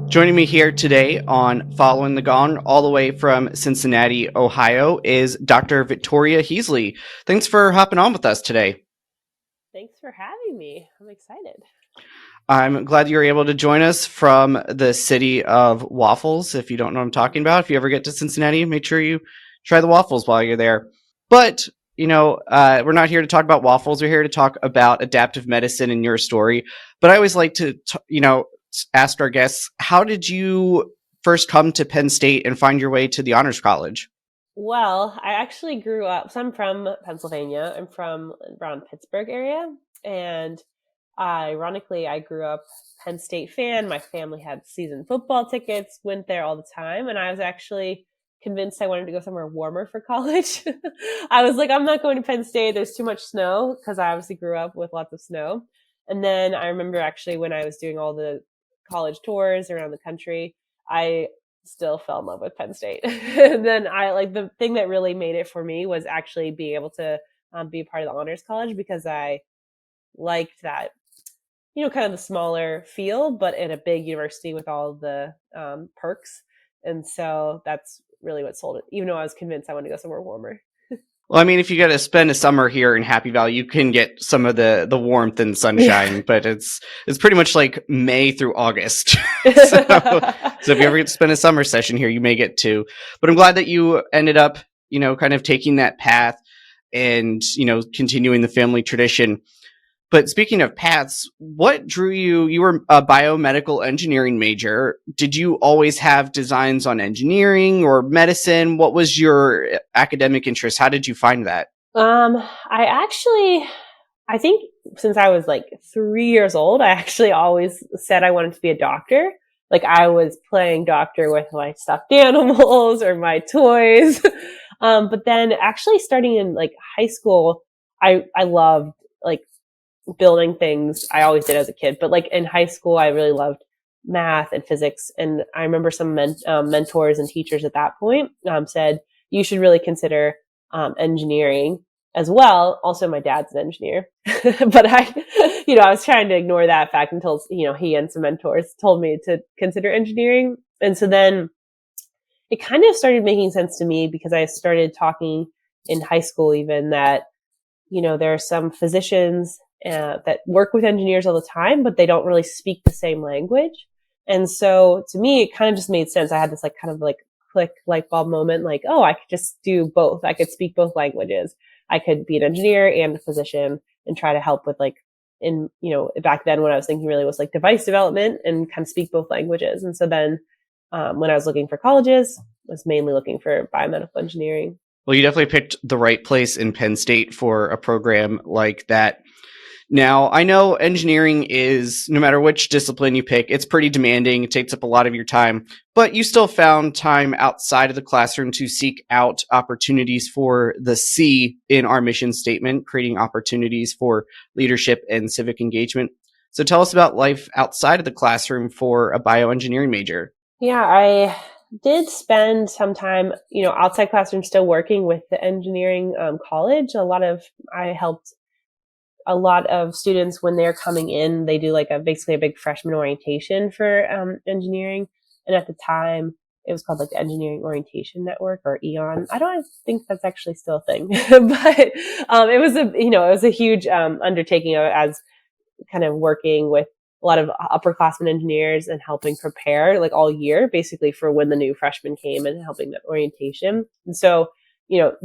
Joining me here today on Following the Gong, all the way from Cincinnati, Ohio, is Dr. Victoria Heasley. Thanks for hopping on with us today. Thanks for having me. I'm excited. I'm glad you were able to join us from the city of waffles. If you don't know what I'm talking about, if you ever get to Cincinnati, make sure you try the waffles while you're there. But, we're not here to talk about waffles. We're here to talk about adaptive medicine and your story. But I always like to, ask our guests, how did you first come to Penn State and find your way to the Honors College? Well, I actually grew up, so I'm from Pennsylvania. I'm from around Pittsburgh area. And ironically, I grew up Penn State fan. My family had season football tickets, went there all the time. And I was actually convinced I wanted to go somewhere warmer for college. I was like, I'm not going to Penn State. There's too much snow because I obviously grew up with lots of snow. And then I remember actually when I was doing all the college tours around the country, I still fell in love with Penn State. And then the thing that really made it for me was actually being able to be a part of the Honors College because I liked that, kind of the smaller feel, but in a big university with all the perks. And so that's really what sold it, even though I was convinced I wanted to go somewhere warmer. Well, I mean, if you got to spend a summer here in Happy Valley, you can get some of the warmth and sunshine, Yeah. but it's pretty much like May through August. so if you ever get to spend a summer session here, you may get to. But I'm glad that you ended up, kind of taking that path and, continuing the family tradition. But speaking of paths, what drew you? You were a biomedical engineering major. Did you always have designs on engineering or medicine? What was your academic interest? How did you find that? I think since I was like 3 years old, I actually always said I wanted to be a doctor. Like I was playing doctor with my stuffed animals or my toys. But then actually starting in like high school, I loved like building things. I always did as a kid, but like in high school, I really loved math and physics. And I remember some mentors and teachers at that point said, you should really consider engineering as well. Also, my dad's an engineer, but I was trying to ignore that fact until, he and some mentors told me to consider engineering. And so then it kind of started making sense to me because I started talking in high school even that, there are some physicians that work with engineers all the time, but they don't really speak the same language. And so to me, it kind of just made sense. I had this like kind of like click light bulb moment, like, oh, I could just do both. I could speak both languages. I could be an engineer and a physician and try to help with back then what I was thinking really was like device development and kind of speak both languages. And so then when I was looking for colleges, I was mainly looking for biomedical engineering. Well, you definitely picked the right place in Penn State for a program like that. Now, I know engineering is, no matter which discipline you pick, it's pretty demanding. It takes up a lot of your time, but you still found time outside of the classroom to seek out opportunities for the C in our mission statement, creating opportunities for leadership and civic engagement. So tell us about life outside of the classroom for a bioengineering major. Yeah, I did spend some time, outside classroom still working with the engineering college. I helped a lot of students when they're coming in, they do like basically a big freshman orientation for engineering. And at the time, it was called like the Engineering Orientation Network or EON. I don't think that's actually still a thing, but it was a huge undertaking as kind of working with a lot of upperclassmen engineers and helping prepare like all year basically for when the new freshmen came and helping that orientation. And so,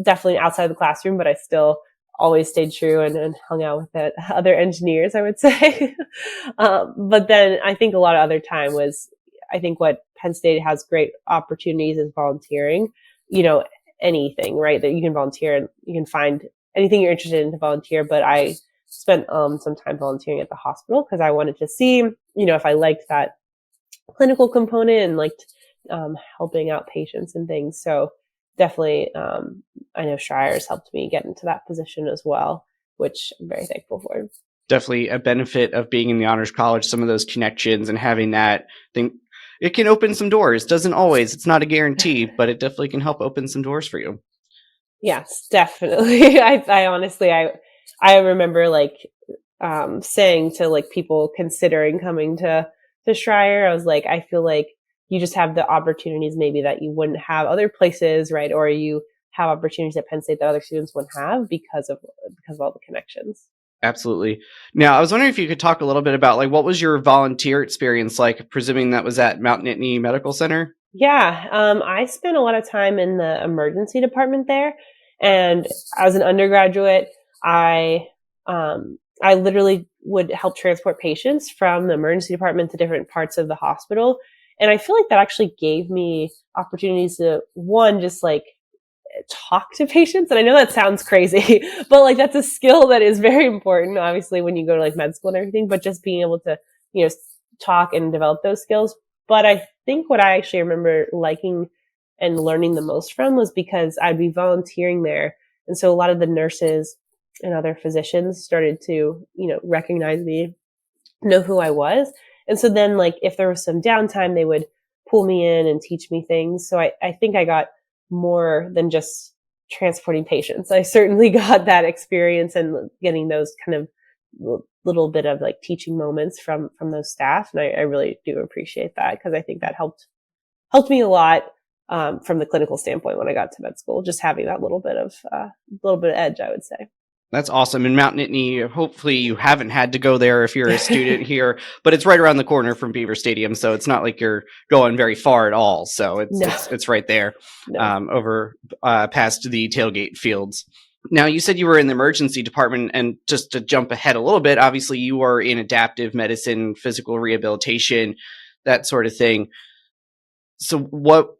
definitely outside the classroom, but I still always stayed true and hung out with the other engineers, I would say. But then I think a lot of other time was, I think what Penn State has great opportunities is volunteering, anything, right? That you can volunteer and you can find anything you're interested in to volunteer. But I spent some time volunteering at the hospital because I wanted to see, if I liked that clinical component and liked helping out patients and things. So definitely, I know Schreier's helped me get into that position as well, which I'm very thankful for. Definitely a benefit of being in the Honors College, some of those connections and having that thing. It can open some doors. Doesn't always. It's not a guarantee, but it definitely can help open some doors for you. Yes, definitely. I honestly, I remember like saying to like people considering coming to to Schreier. I was like, I feel like you just have the opportunities maybe that you wouldn't have other places, right? Or you have opportunities at Penn State that other students wouldn't have because of all the connections. Absolutely. Now, I was wondering if you could talk a little bit about like what was your volunteer experience like, presuming that was at Mount Nittany Medical Center? Yeah, I spent a lot of time in the emergency department there, and as an undergraduate, I literally would help transport patients from the emergency department to different parts of the hospital, and I feel like that actually gave me opportunities to one, just like talk to patients. And I know that sounds crazy, but like that's a skill that is very important, obviously, when you go to like med school and everything, but just being able to, talk and develop those skills. But I think what I actually remember liking and learning the most from was because I'd be volunteering there. And so a lot of the nurses and other physicians started to, recognize me, know who I was. And so then like if there was some downtime, they would pull me in and teach me things. So I think I got more than just transporting patients. I certainly got that experience and getting those kind of little bit of like teaching moments from those staff. And I really do appreciate that because I think that helped me a lot from the clinical standpoint when I got to med school, just having that little bit of edge, I would say. That's awesome. In Mount Nittany, hopefully you haven't had to go there if you're a student here, but it's right around the corner from Beaver Stadium, so it's not like you're going very far at all. So it's right there, over past the tailgate fields. Now, you said you were in the emergency department, and just to jump ahead a little bit, obviously you are in adaptive medicine, physical rehabilitation, that sort of thing. So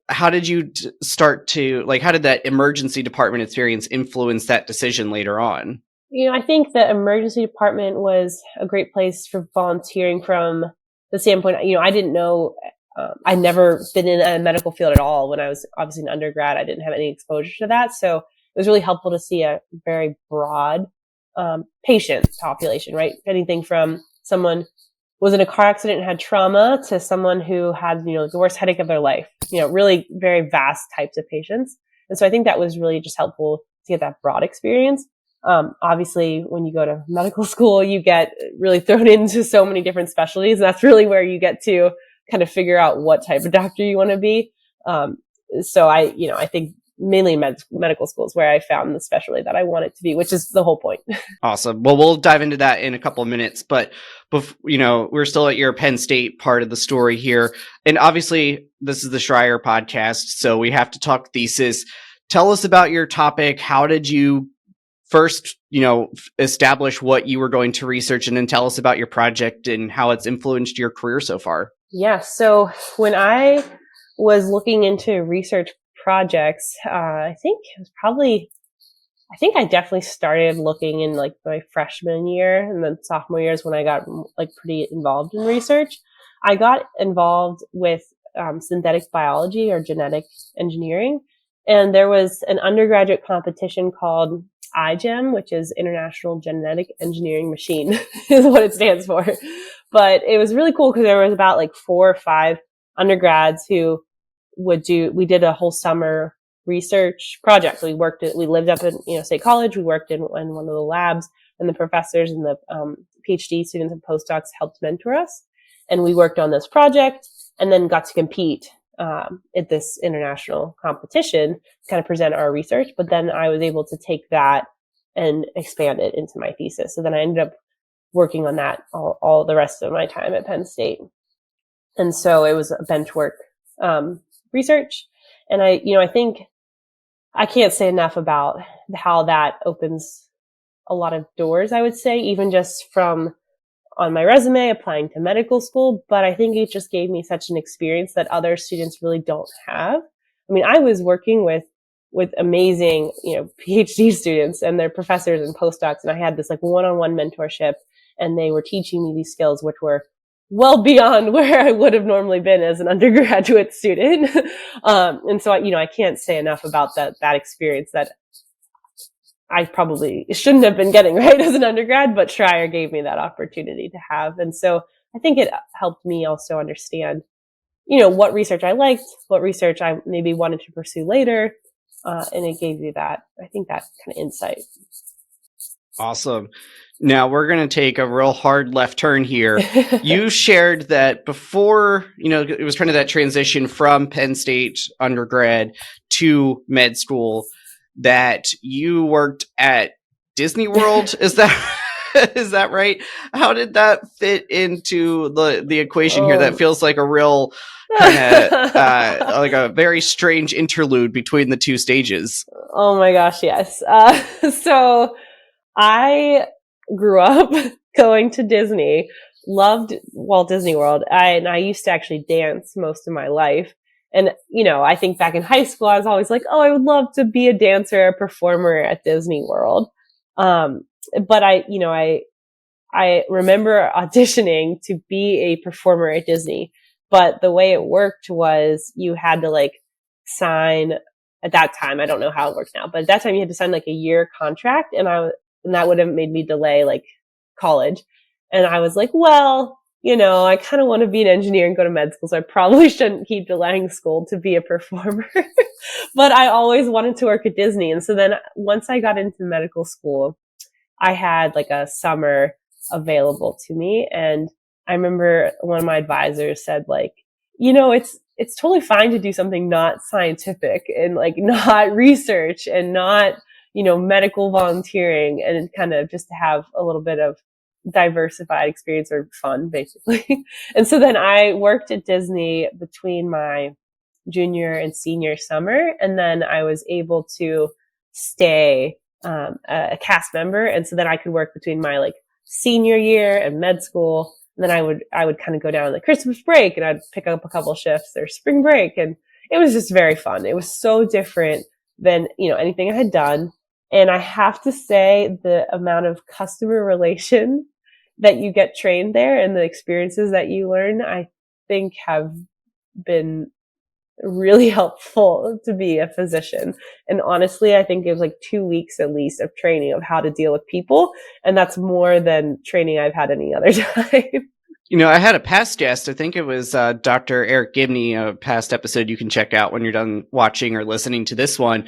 how did you start to, like, how did that emergency department experience influence that decision later on? I think the emergency department was a great place for volunteering from the standpoint, I didn't know, I'd never been in a medical field at all when I was obviously an undergrad. I didn't have any exposure to that. So it was really helpful to see a very broad patient population, right? Anything from someone was in a car accident and had trauma to someone who had, the worst headache of their life, really very vast types of patients. And so I think that was really just helpful to get that broad experience. Obviously, when you go to medical school, you get really thrown into so many different specialties. And that's really where you get to kind of figure out what type of doctor you want to be. So I think mainly medical schools where I found the specialty that I want it to be, which is the whole point. Awesome. Well, we'll dive into that in a couple of minutes, but we're still at your Penn State part of the story here. And obviously this is the Schreier podcast, so we have to talk thesis. Tell us about your topic. How did you first, establish what you were going to research, and then tell us about your project and how it's influenced your career so far? Yeah. So when I was looking into research projects, I think I definitely started looking in like my freshman year, and then sophomore year is when I got like pretty involved in research. I got involved with synthetic biology or genetic engineering, and there was an undergraduate competition called IGEM, which is International Genetic Engineering Machine, is what it stands for. But it was really cool because there was about like 4 or 5 undergrads who we did a whole summer research project. We lived up in, State College. We worked in one of the labs, and the professors and the PhD students and postdocs helped mentor us. And we worked on this project and then got to compete at this international competition, kind of present our research. But then I was able to take that and expand it into my thesis. So then I ended up working on that all the rest of my time at Penn State. And so it was a bench work research. And I think I can't say enough about how that opens a lot of doors, I would say, even just from on my resume applying to medical school. But I think it just gave me such an experience that other students really don't have. I mean, I was working with amazing, PhD students and their professors and postdocs, and I had this like one-on-one mentorship, and they were teaching me these skills, which were well beyond where I would have normally been as an undergraduate student. And so, I can't say enough about that experience that I probably shouldn't have been getting right as an undergrad, but Schreier gave me that opportunity to have. And so I think it helped me also understand, what research I liked, what research I maybe wanted to pursue later. And it gave you that, I think, that kind of insight. Awesome. Now we're going to take a real hard left turn here. You shared that before, it was kind of that transition from Penn State undergrad to med school, that you worked at Disney World. Is that right? How did that fit into the equation here? That feels like a real kind of like a very strange interlude between the two stages. Oh my gosh, yes. So I grew up going to Disney, loved Walt Disney World. I used to actually dance most of my life. And, I think back in high school, I was always like, oh, I would love to be a dancer, a performer at Disney World. But I remember auditioning to be a performer at Disney. But the way it worked was you had to sign at that time. I don't know how it works now, but at that time you had to sign a year contract, and that would have made me delay college. And I was like, well, I kind of want to be an engineer and go to med school, so I probably shouldn't keep delaying school to be a performer. But I always wanted to work at Disney. And so then once I got into medical school, I had a summer available to me. And I remember one of my advisors said it's totally fine to do something not scientific and not research and not, medical volunteering, and kind of just to have a little bit of diversified experience or fun, basically. And so then I worked at Disney between my junior and senior summer. And then I was able to stay a cast member. And so then I could work between my senior year and med school. And then I would kind of go down on Christmas break, and I'd pick up a couple shifts or spring break. And it was just very fun. It was so different than, anything I had done. And I have to say, the amount of customer relation that you get trained there and the experiences that you learn, I think have been really helpful to be a physician. And honestly, I think it was 2 weeks at least of training of how to deal with people. And that's more than training I've had any other time. I had a past guest. I think it was Dr. Eric Gibney, a past episode you can check out when you're done watching or listening to this one.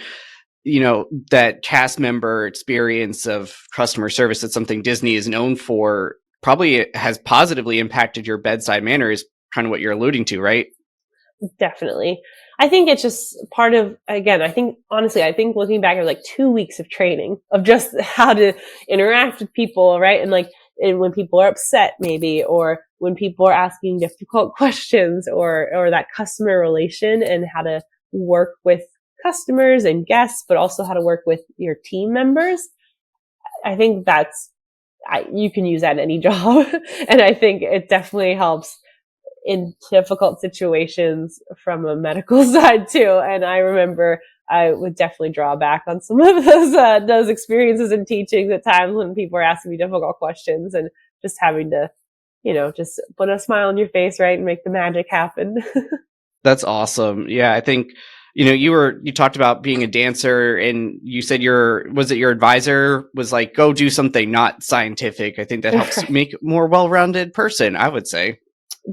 That cast member experience of customer service, that's something Disney is known for, probably has positively impacted your bedside manner, is kind of what you're alluding to, right? Definitely. I think it's just part of, again, I think looking back at 2 weeks of training of just how to interact with people, right? And when people are upset maybe, or when people are asking difficult questions, or that customer relation and how to work with customers and guests, but also how to work with your team members. I think you can use that in any job. And I think it definitely helps in difficult situations from a medical side too. And I remember I would definitely draw back on some of those experiences in teaching at times when people were asking me difficult questions, and just having to, just put a smile on your face, right, and make the magic happen. That's awesome. Yeah, I think, you talked about being a dancer, and you said your advisor was go do something not scientific. I think that helps make a more well-rounded person, I would say.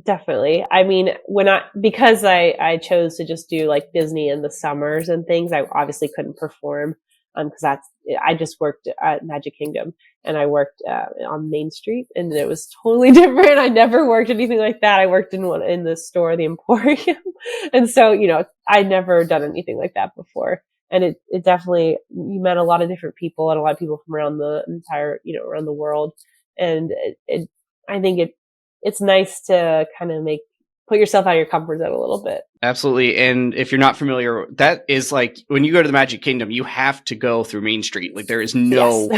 Definitely. I mean, because I chose to just do Disney in the summers and things, I obviously couldn't perform, because I just worked at Magic Kingdom, and I worked on Main Street, and it was totally different. I never worked anything like that. I worked in the store, the Emporium. And so, I'd never done anything like that before. And it definitely, you met a lot of different people, and a lot of people from around the entire, around the world. And I think it's nice to kind of put yourself out of your comfort zone a little bit. Absolutely. And if you're not familiar, that is when you go to the Magic Kingdom, you have to go through Main Street. There is no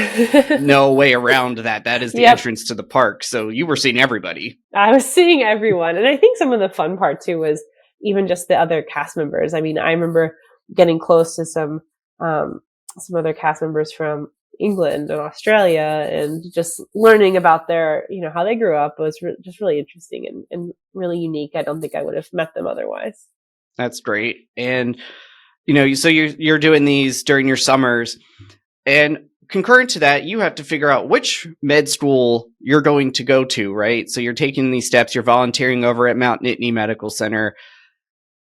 way around that. That is the entrance to the park. So you were seeing everybody. I was seeing everyone. And I think some of the fun part too was even just the other cast members. I mean, I remember getting close to some other cast members from England and Australia, and just learning about their, how they grew up was just really interesting and really unique. I don't think I would have met them otherwise. That's great. And, so you're doing these during your summers, and concurrent to that, you have to figure out which med school you're going to go to, right? So you're taking these steps, you're volunteering over at Mount Nittany Medical Center.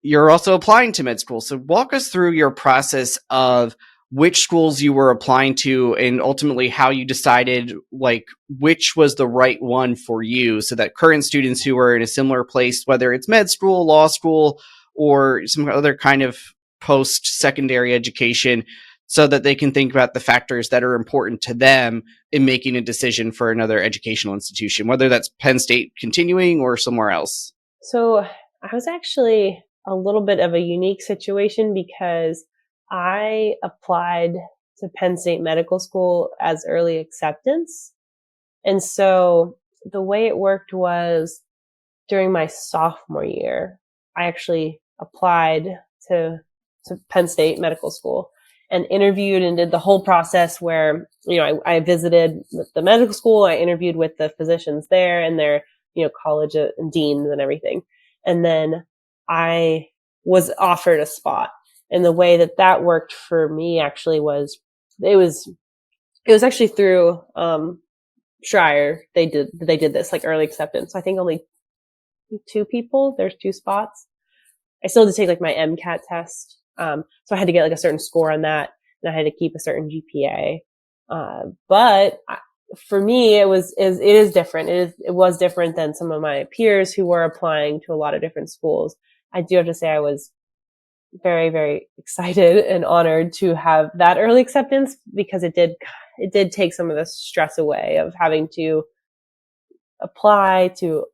You're also applying to med school. So walk us through your process of which schools you were applying to and ultimately how you decided like which was the right one for you, so that current students who are in a similar place, whether it's med school, law school, or some other kind of post-secondary education, so that they can think about the factors that are important to them in making a decision for another educational institution, whether that's Penn State continuing or somewhere else. So I was actually a little bit of a unique situation because I applied to Penn State Medical School as early acceptance. And so the way it worked was during my sophomore year, I actually applied to Penn State Medical School and interviewed and did the whole process where, I visited the medical school. I interviewed with the physicians there and their, college and deans and everything. And then I was offered a spot. And the way that worked for me actually was, it was actually through, Schreier. They did this like early acceptance. I think only 2 people, there's 2 spots. I still had to take like my MCAT test. So I had to get like a certain score on that, and I had to keep a certain GPA. But for me, it is different. It was different than some of my peers who were applying to a lot of different schools. I do have to say I was very, very excited and honored to have that early acceptance, because it did take some of the stress away of having to apply to,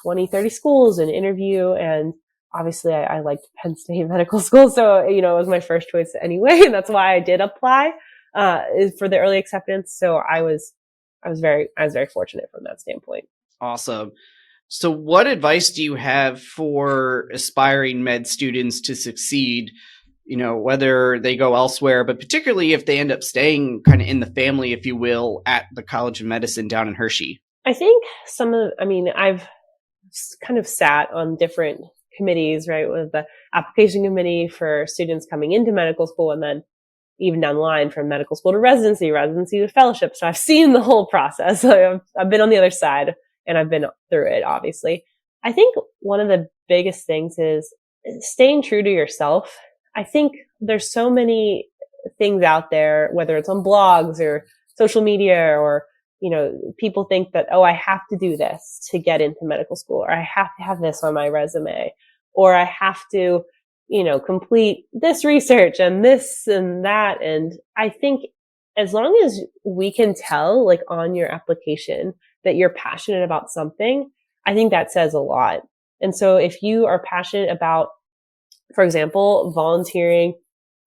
20, 30 schools and interview. And obviously I liked Penn State Medical School. So, it was my first choice anyway. And that's why I did apply, for the early acceptance. So I was very fortunate from that standpoint. Awesome. So what advice do you have for aspiring med students to succeed, whether they go elsewhere, but particularly if they end up staying kind of in the family, if you will, at the College of Medicine down in Hershey? I think I've kind of sat on different committees, right, with the application committee for students coming into medical school, and then even down the line from medical school to residency to fellowship. So I've seen the whole process. I've been on the other side, and I've been through it, obviously. I think one of the biggest things is staying true to yourself. I think there's so many things out there, whether it's on blogs or social media, or, people think that, I have to do this to get into medical school, or I have to have this on my resume, or I have to, complete this research and this and that. And I think as long as we can tell, like on your application, that you're passionate about something, I think that says a lot. And so if you are passionate about, for example, volunteering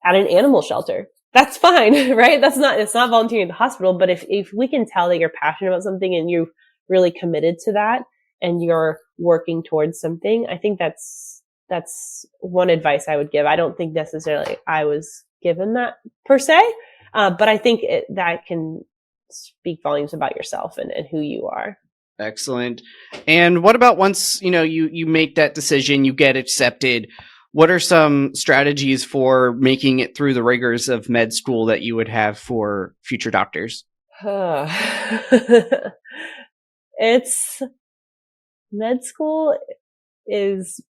at an animal shelter, that's fine, right? It's not volunteering at the hospital, but if we can tell that you're passionate about something and you've really committed to that and you're working towards something, I think that's one advice I would give. I don't think necessarily I was given that per se, but I think that can speak volumes about yourself and who you are. Excellent. And what about once, you make that decision, you get accepted, what are some strategies for making it through the rigors of med school that you would have for future doctors? It's med school is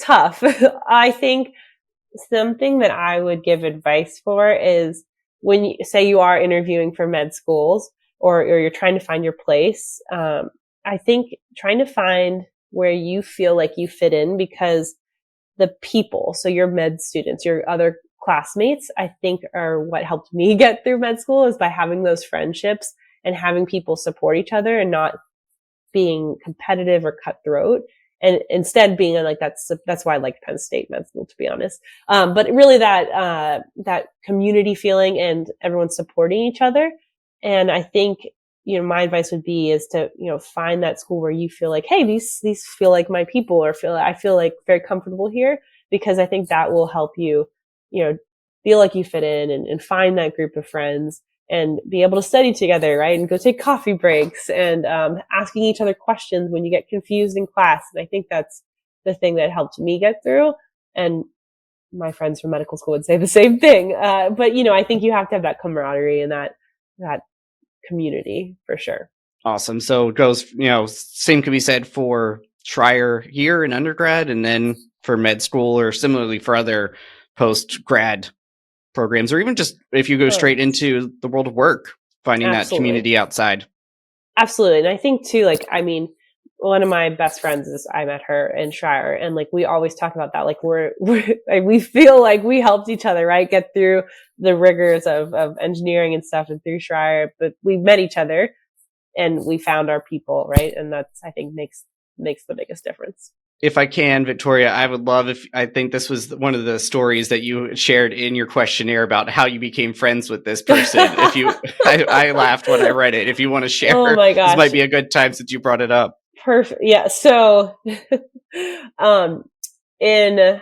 tough. I think something that I would give advice for is when you say you are interviewing for med schools or you're trying to find your place, I think trying to find where you feel like you fit in, because the people, so your med students, your other classmates, I think are what helped me get through med school, is by having those friendships and having people support each other and not being competitive or cutthroat. And instead being like, that's why I liked Penn State med school, to be honest. But really that community feeling and everyone supporting each other. And I think, my advice would be is to, find that school where you feel like, hey, these feel like my people, or I feel like very comfortable here, because I think that will help you, feel like you fit in and find that group of friends and be able to study together, right? And go take coffee breaks and asking each other questions when you get confused in class. And I think that's the thing that helped me get through. And my friends from medical school would say the same thing. But, I think you have to have that camaraderie and that community for sure. Awesome. So it goes, same could be said for Schreier here in undergrad, and then for med school, or similarly for other post-grad programs, or even just if you go straight into the world of work, finding that community outside. Absolutely. And I think too, like, I mean, one of my best friends is, I met her in Shire, and like, we always talk about that. Like we feel like we helped each other, right? Get through the rigors of engineering and stuff and through Shire, but we met each other and we found our people, right? And that's, I think, makes the biggest difference. If I can, Victoria, I would love I think this was one of the stories that you shared in your questionnaire about how you became friends with this person. I laughed when I read it. If you want to share, oh my gosh, this might be a good time since you brought it up. Perfect. Yeah. So, in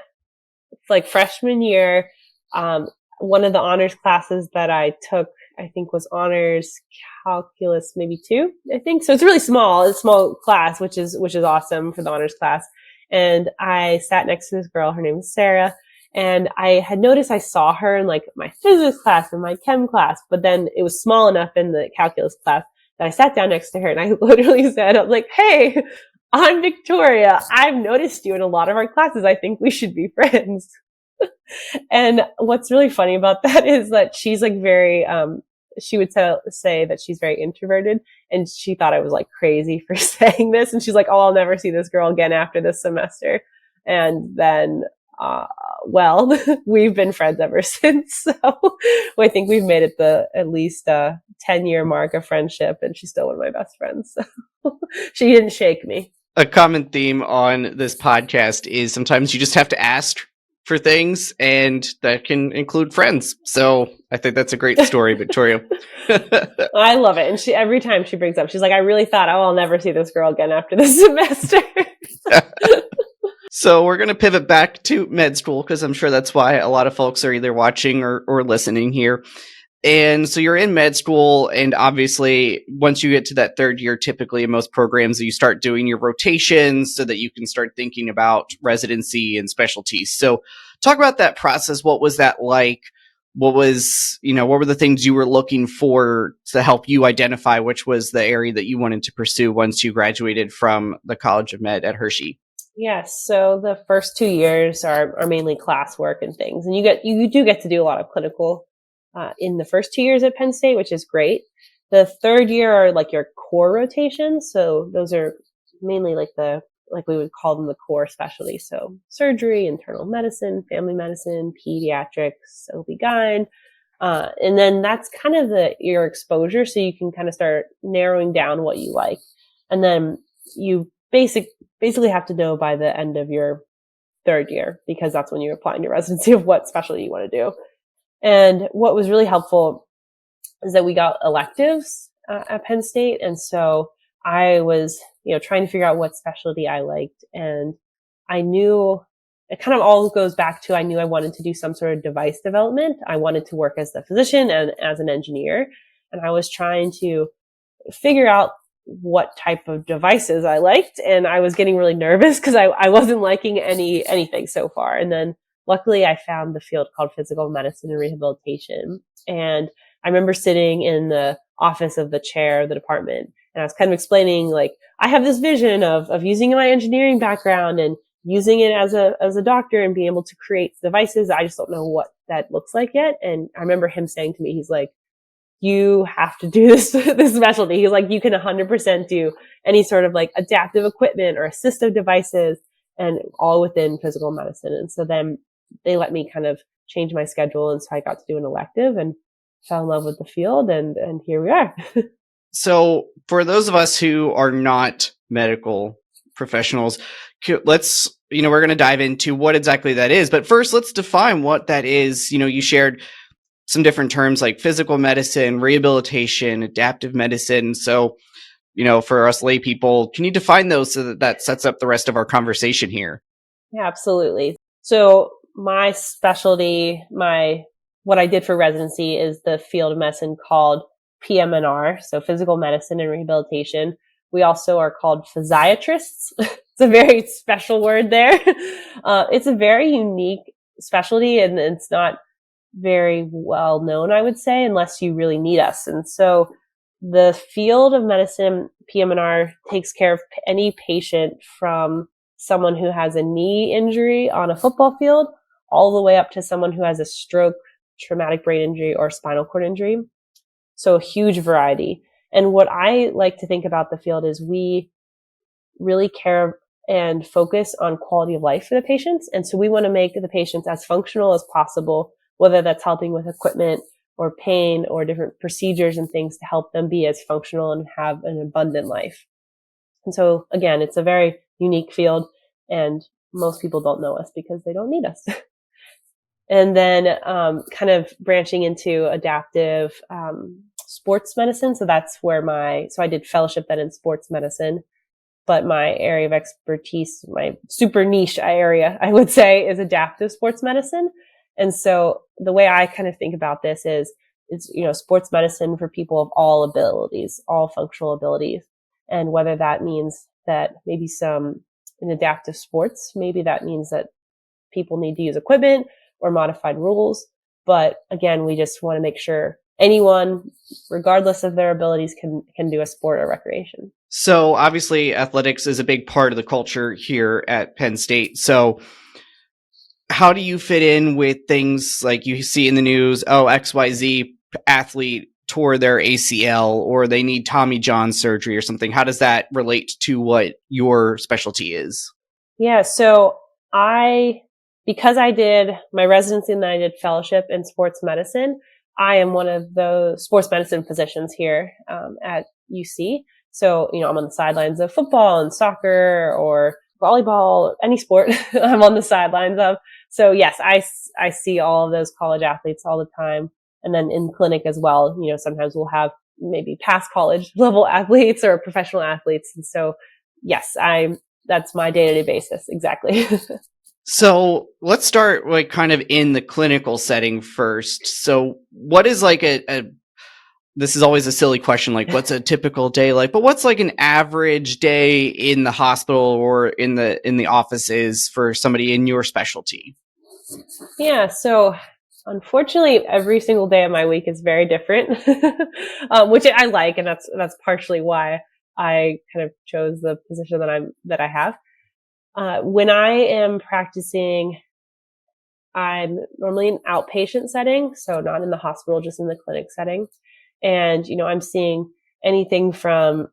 like freshman year, one of the honors classes that I took, I think, was honors calculus, maybe 2, I think. So it's really small. It's a small class, which is awesome for the honors class. And I sat next to this girl. Her name is Sarah. And I had noticed I saw her in like my physics class and my chem class, but then it was small enough in the calculus class that I sat down next to her and I literally said, I was like, "Hey, I'm Victoria. I've noticed you in a lot of our classes. I think we should be friends." And what's really funny about that is that she's like very, she would say that she's very introverted, and she thought I was like crazy for saying this. And she's like, "Oh, I'll never see this girl again after this semester." And then, well, we've been friends ever since. So I think we've made it at least 10-year mark of friendship, and she's still one of my best friends. So she didn't shake me. A common theme on this podcast is sometimes you just have to ask for things, and that can include friends. So I think that's a great story, Victoria. I love it. And every time she brings up, she's like, "I really thought, oh, I'll never see this girl again after this semester." So we're going to pivot back to med school, because I'm sure that's why a lot of folks are either watching or listening here. And so you're in med school, and obviously once you get to that third year, typically in most programs, you start doing your rotations so that you can start thinking about residency and specialties. So talk about that process. What was that like? What were the things you were looking for to help you identify which was the area that you wanted to pursue once you graduated from the College of Med at Hershey? Yes. So the first 2 years are mainly classwork and things. And you do get to do a lot of clinical in the first 2 years at Penn State, which is great. The third year are like your core rotations. So those are mainly like we would call them the core specialties. So surgery, internal medicine, family medicine, pediatrics, OB-GYN. And then that's kind of your exposure. So you can kind of start narrowing down what you like. And then you basically have to know by the end of your third year, because that's when you're applying to residency, of what specialty you want to do. And what was really helpful is that we got electives at Penn State. And so I was, trying to figure out what specialty I liked. And I knew it kind of all goes back to, I knew I wanted to do some sort of device development. I wanted to work as the physician and as an engineer. And I was trying to figure out what type of devices I liked. And I was getting really nervous because I wasn't liking anything so far. And then luckily I found the field called physical medicine and rehabilitation. And I remember sitting in the office of the chair of the department, and I was kind of explaining, like, I have this vision of using my engineering background and using it as a doctor and being able to create devices. I just don't know what that looks like yet. And I remember him saying to me, he's like, "You have to do this specialty." He's like, "You can 100% do any sort of like adaptive equipment or assistive devices, and all within physical medicine." And so then they let me kind of change my schedule. And so I got to do an elective and fell in love with the field. And here we are. So for those of us who are not medical professionals, let's, we're going to dive into what exactly that is. But first, let's define what that is. You shared some different terms like physical medicine, rehabilitation, adaptive medicine. So, for us lay people, can you define those so that sets up the rest of our conversation here? Yeah, absolutely. So my specialty, what I did for residency is the field of medicine called PM&R, so physical medicine and rehabilitation. We also are called physiatrists. It's a very special word there. It's a very unique specialty, and it's not very well known, I would say, unless you really need us. And so the field of medicine, PM&R, takes care of any patient from someone who has a knee injury on a football field all the way up to someone who has a stroke traumatic brain injury or spinal cord injury. So a huge variety. And what I like to think about the field is we really care and focus on quality of life for the patients. And so we want to make the patients as functional as possible, whether that's helping with equipment or pain or different procedures and things to help them be as functional and have an abundant life. And so again, it's a very unique field, and most people don't know us because they don't need us. And then kind of branching into adaptive sports medicine. So that's where so I did fellowship then in sports medicine, but my area of expertise, my super niche area, I would say, is adaptive sports medicine. And so the way I kind of think about this is, sports medicine for people of all abilities, all functional abilities. And whether that means that maybe in adaptive sports, maybe that means that people need to use equipment or modified rules. But again, we just want to make sure anyone, regardless of their abilities, can do a sport or recreation. So obviously athletics is a big part of the culture here at Penn State. So how do you fit in with things like you see in the news, XYZ athlete tore their ACL or they need Tommy John surgery or something? How does that relate to what your specialty is? Yeah, so because I did my residency and then I did fellowship in sports medicine, I am one of those sports medicine physicians here at UC. So, I'm on the sidelines of football and soccer or volleyball, any sport I'm on the sidelines of. So yes, I see all of those college athletes all the time. And then in clinic as well, sometimes we'll have maybe past college level athletes or professional athletes. And so yes, that's my day-to-day basis. Exactly. So let's start kind of in the clinical setting first. So what is this is always a silly question, what's a typical day like, but what's an average day in the hospital or in the offices for somebody in your specialty? Yeah. So unfortunately, every single day of my week is very different, which I like. And that's partially why I kind of chose the position that I have. When I am practicing, I'm normally in outpatient setting, so not in the hospital, just in the clinic setting. And, I'm seeing anything from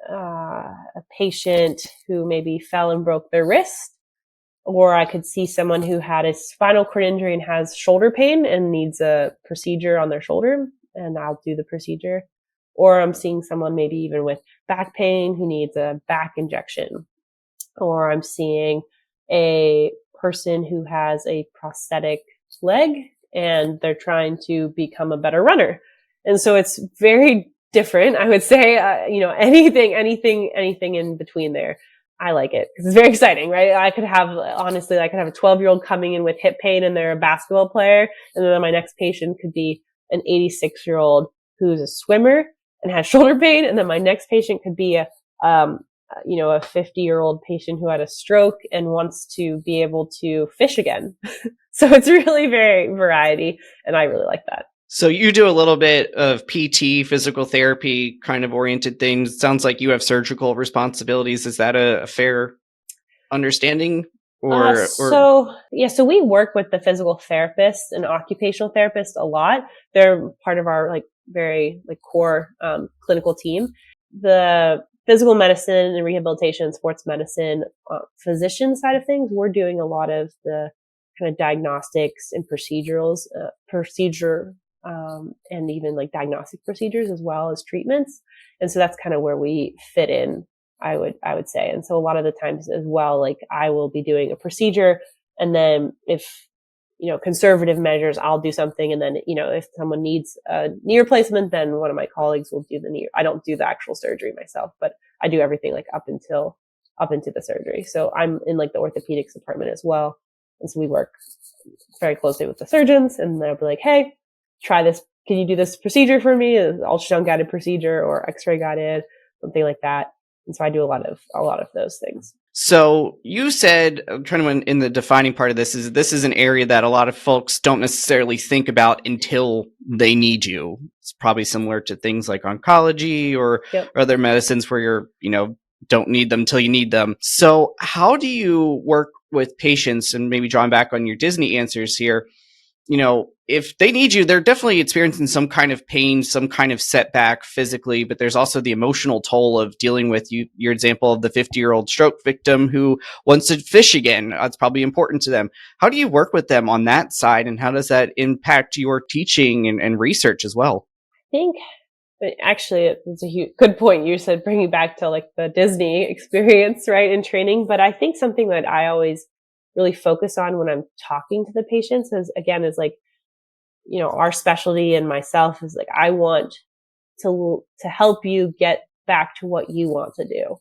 a patient who maybe fell and broke their wrist, or I could see someone who had a spinal cord injury and has shoulder pain and needs a procedure on their shoulder, and I'll do the procedure. Or I'm seeing someone maybe even with back pain who needs a back injection. Or I'm seeing a person who has a prosthetic leg and they're trying to become a better runner. And so it's very different. I would say, anything in between there. I like it because it's very exciting, right? I could have a 12-year-old coming in with hip pain and they're a basketball player. And then my next patient could be an 86-year-old who's a swimmer and has shoulder pain. And then my next patient could be a 50-year-old patient who had a stroke and wants to be able to fish again. So it's really very variety, and I really like that. So you do a little bit of PT, physical therapy kind of oriented things. Sounds like you have surgical responsibilities. Is that a fair understanding? So we work with the physical therapists and occupational therapists a lot. They're part of our very core clinical team. The physical medicine and rehabilitation, sports medicine, physician side of things, we're doing a lot of the kind of diagnostics and and even diagnostic procedures as well as treatments. And so that's kind of where we fit in, I would say. And so a lot of the times as well, I will be doing a procedure, and then if conservative measures, I'll do something. And then, if someone needs a knee replacement, then one of my colleagues will do the knee. I don't do the actual surgery myself, but I do everything up into the surgery. So I'm in the orthopedics department as well. And so we work very closely with the surgeons, and they'll be like, hey, try this. Can you do this procedure for me? An ultrasound guided procedure or X-ray guided, something like that. And so I do a lot of those things. So you said, I'm trying to in the defining part of this is an area that a lot of folks don't necessarily think about until they need you. It's probably similar to things like oncology or other medicines where you're, don't need them till you need them. So how do you work with patients, and maybe drawing back on your Disney answers here, if they need you, they're definitely experiencing some kind of pain, some kind of setback physically, but there's also the emotional toll of dealing with your example of the 50-year-old stroke victim who wants to fish again. That's probably important to them. How do you work with them on that side, and how does that impact your teaching and research as well? I think actually it's a good point. You said bringing back to like the Disney experience, right, in training. But I think something that I always really focus on when I'm talking to the patients is like, our specialty and myself is like, I want to help you get back to what you want to do.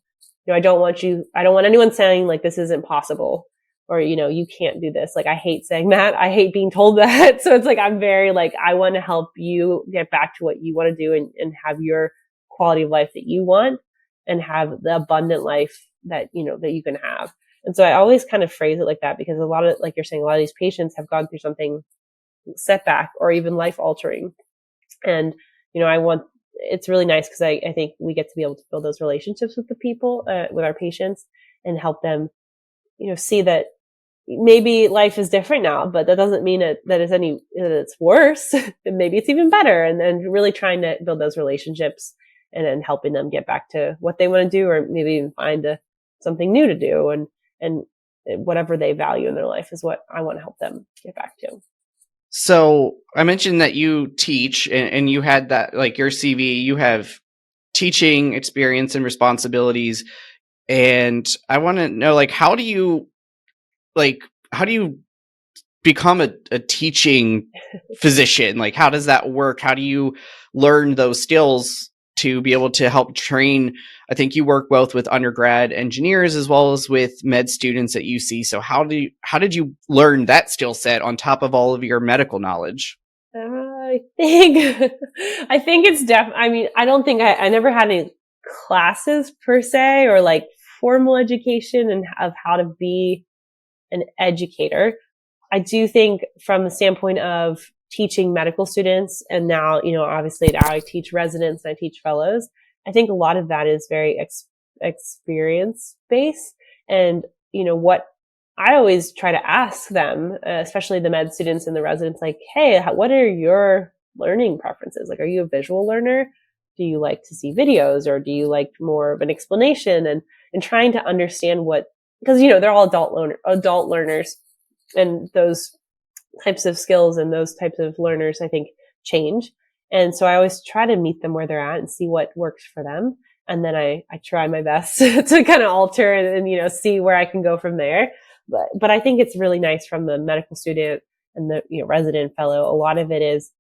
I don't want anyone saying like, this isn't possible, or, you can't do this. Like, I hate saying that. I hate being told that. So it's like, I'm very like, I want to help you get back to what you want to do and have your quality of life that you want and have the abundant life that, that you can have. And so I always kind of phrase it like that, because a lot of, like you're saying, a lot of these patients have gone through something setback or even life altering. And, it's really nice because I think we get to be able to build those relationships with the people, with our patients, and help them, see that maybe life is different now, but that doesn't mean that it's worse. Maybe it's even better. And then really trying to build those relationships and then helping them get back to what they want to do, or maybe even find something new to do. And whatever they value in their life is what I want to help them get back to. So I mentioned that you teach, and you had that, like your CV, you have teaching experience and responsibilities. And I want to know, like, how do you become a teaching physician? Like, how does that work? How do you learn those skills to be able to help train? I think you work both with undergrad engineers as well as with med students at UC. So how did you learn that skill set on top of all of your medical knowledge? I think it's I mean, I don't think I never had any classes per se, or like formal education and of how to be an educator. I do think from the standpoint of teaching medical students, and now, obviously now I teach residents and I teach fellows, I think a lot of that is very experience based. And, what I always try to ask them, especially the med students and the residents, like, hey, what are your learning preferences? Like, are you a visual learner? Do you like to see videos, or do you like more of an explanation? And trying to understand because, they're all adult learners, and those types of skills and those types of learners, I think, change. And so I always try to meet them where they're at and see what works for them. And then I try my best to kind of alter and see where I can go from there. But I think it's really nice from the medical student and the resident fellow. A lot of it is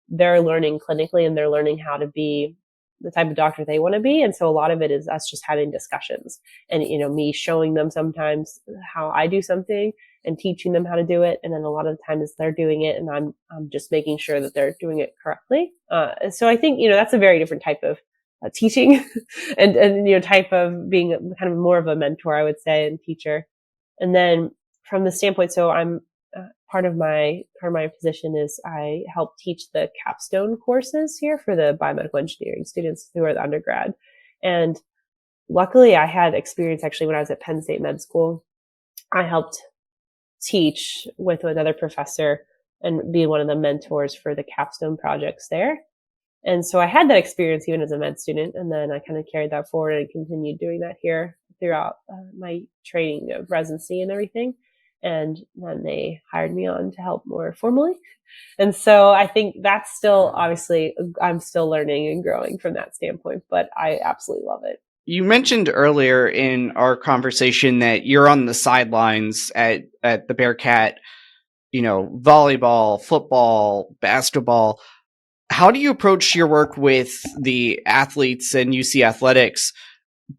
they're learning clinically, and they're learning how to be the type of doctor they want to be. And so a lot of it is us just having discussions, and me showing them sometimes how I do something and teaching them how to do it. And then a lot of the time is they're doing it, and I'm just making sure that they're doing it correctly. So I think, that's a very different type of teaching and type of being kind of more of a mentor, I would say, and teacher. And then from the standpoint, so I'm part of my position is I help teach the capstone courses here for the biomedical engineering students who are the undergrad. And luckily I had experience actually when I was at Penn State Med School. I helped teach with another professor and be one of the mentors for the capstone projects there. And so I had that experience even as a med student. And then I kind of carried that forward and continued doing that here throughout my training of residency and everything. And then they hired me on to help more formally. And so I think that's still, obviously, I'm still learning and growing from that standpoint, but I absolutely love it. You mentioned earlier in our conversation that you're on the sidelines at the Bearcat, volleyball, football, basketball. How do you approach your work with the athletes and UC athletics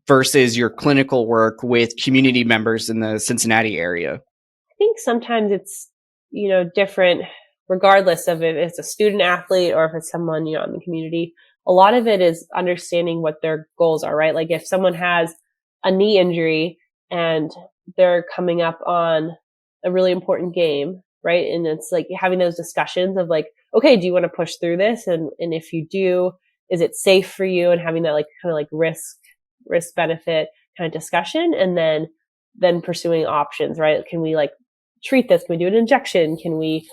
versus your clinical work with community members in the Cincinnati area? I think sometimes it's, different regardless of if it's a student athlete or if it's someone, in the community. A lot of it is understanding what their goals are, right? Like if someone has a knee injury and they're coming up on a really important game, right? And it's like having those discussions of like, okay, do you want to push through this? And if you do, is it safe for you? And having that like kind of like risk benefit kind of discussion, and then pursuing options, right? Can we like treat this? Can we do an injection? Can we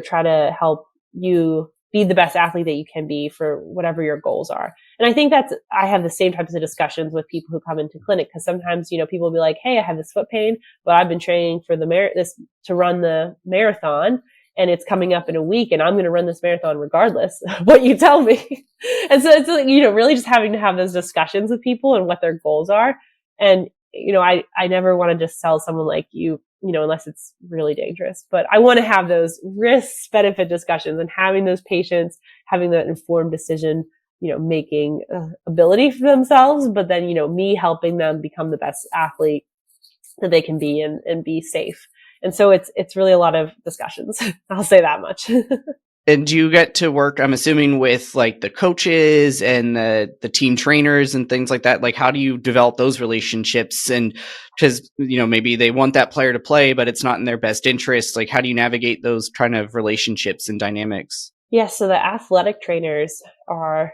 try to help you be the best athlete that you can be for whatever your goals are. And I think I have the same types of discussions with people who come into clinic, because sometimes, people will be like, hey, I have this foot pain, but I've been training for to run the marathon, and it's coming up in a week, and I'm going to run this marathon regardless of what you tell me. And so it's, really just having to have those discussions with people and what their goals are. And, I never want to just tell someone like unless it's really dangerous, but I want to have those risk benefit discussions and having those patients having that informed decision, making ability for themselves, but then, me helping them become the best athlete that they can be and be safe. And so it's really a lot of discussions. I'll say that much. And do you get to work, I'm assuming, with like the coaches and the team trainers and things like that? Like, how do you develop those relationships? And because, maybe they want that player to play, but it's not in their best interest. Like, how do you navigate those kind of relationships and dynamics? Yeah. So the athletic trainers are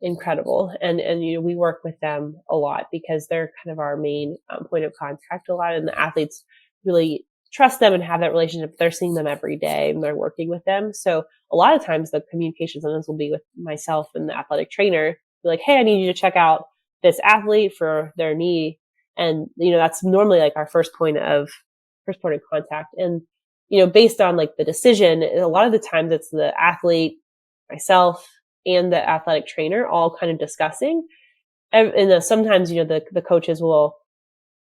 incredible. And we work with them a lot because they're kind of our main point of contact a lot. And the athletes really trust them and have that relationship. They're seeing them every day and they're working with them. So a lot of times the communications on this will be with myself and the athletic trainer. Be like, hey, I need you to check out this athlete for their knee. And, that's normally like our first point of contact. And, based on like the decision, a lot of the times it's the athlete, myself, and the athletic trainer all kind of discussing. And sometimes, the coaches will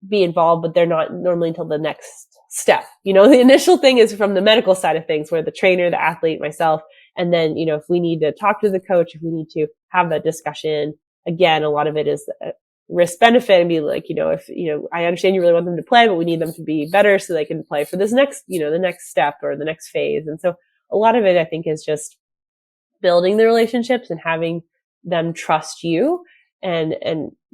be involved, but they're not normally until the next step. The initial thing is from the medical side of things, where the trainer, the athlete, myself, and then, if we need to talk to the coach, if we need to have that discussion, again, a lot of it is risk benefit and be like, if, I understand you really want them to play, but we need them to be better so they can play for this next, the next step or the next phase. And so a lot of it, I think, is just building the relationships and having them trust you and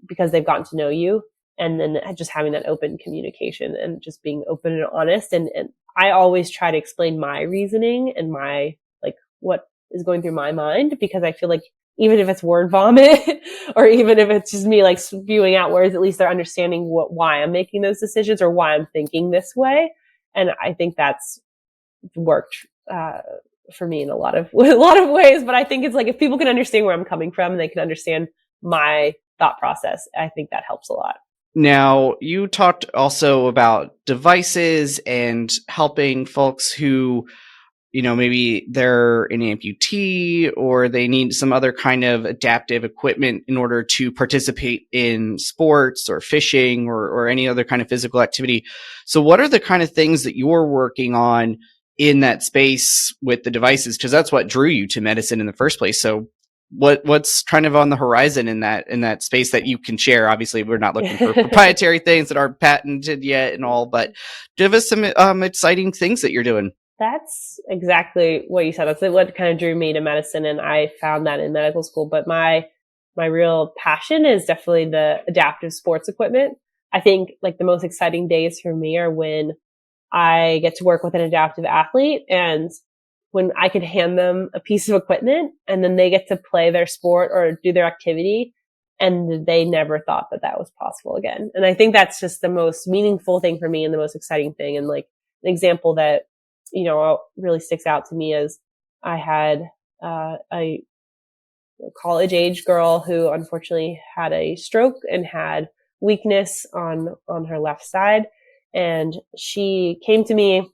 because they've gotten to know you. And then just having that open communication and just being open and honest. And I always try to explain my reasoning and my, like, what is going through my mind, because I feel like even if it's word vomit or even if it's just me like spewing out words, at least they're understanding why I'm making those decisions or why I'm thinking this way. And I think that's worked, for me in a lot of ways. But I think it's like, if people can understand where I'm coming from and they can understand my thought process, I think that helps a lot. Now, you talked also about devices and helping folks who, maybe they're an amputee or they need some other kind of adaptive equipment in order to participate in sports or fishing or any other kind of physical activity. So what are the kind of things that you're working on in that space with the devices? Because that's what drew you to medicine in the first place. So what's kind of on the horizon in that space that you can share? Obviously, we're not looking for proprietary things that aren't patented yet and all, but give us some exciting things that you're doing. That's exactly what you said. That's what kind of drew me to medicine, and I found that in medical school. But my real passion is definitely the adaptive sports equipment. I think like the most exciting days for me are when I get to work with an adaptive athlete and when I can hand them a piece of equipment and then they get to play their sport or do their activity and they never thought that was possible again. And I think that's just the most meaningful thing for me and the most exciting thing. And like an example that, really sticks out to me is I had a college age girl who unfortunately had a stroke and had weakness on her left side. And she came to me.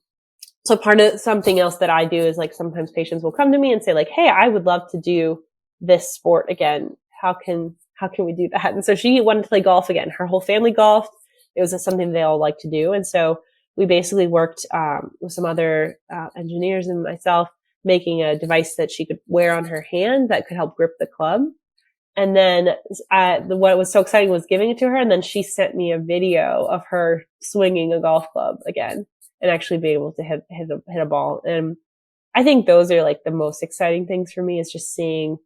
So part of something else that I do is like sometimes patients will come to me and say like, hey, I would love to do this sport again. How can we do that? And so she wanted to play golf again. Her whole family golfed. It was something they all like to do. And so we basically worked with some other engineers and myself making a device that she could wear on her hand that could help grip the club. And then what was so exciting was giving it to her. And then she sent me a video of her swinging a golf club again and actually being able to hit a ball. And I think those are like the most exciting things for me, is just seeing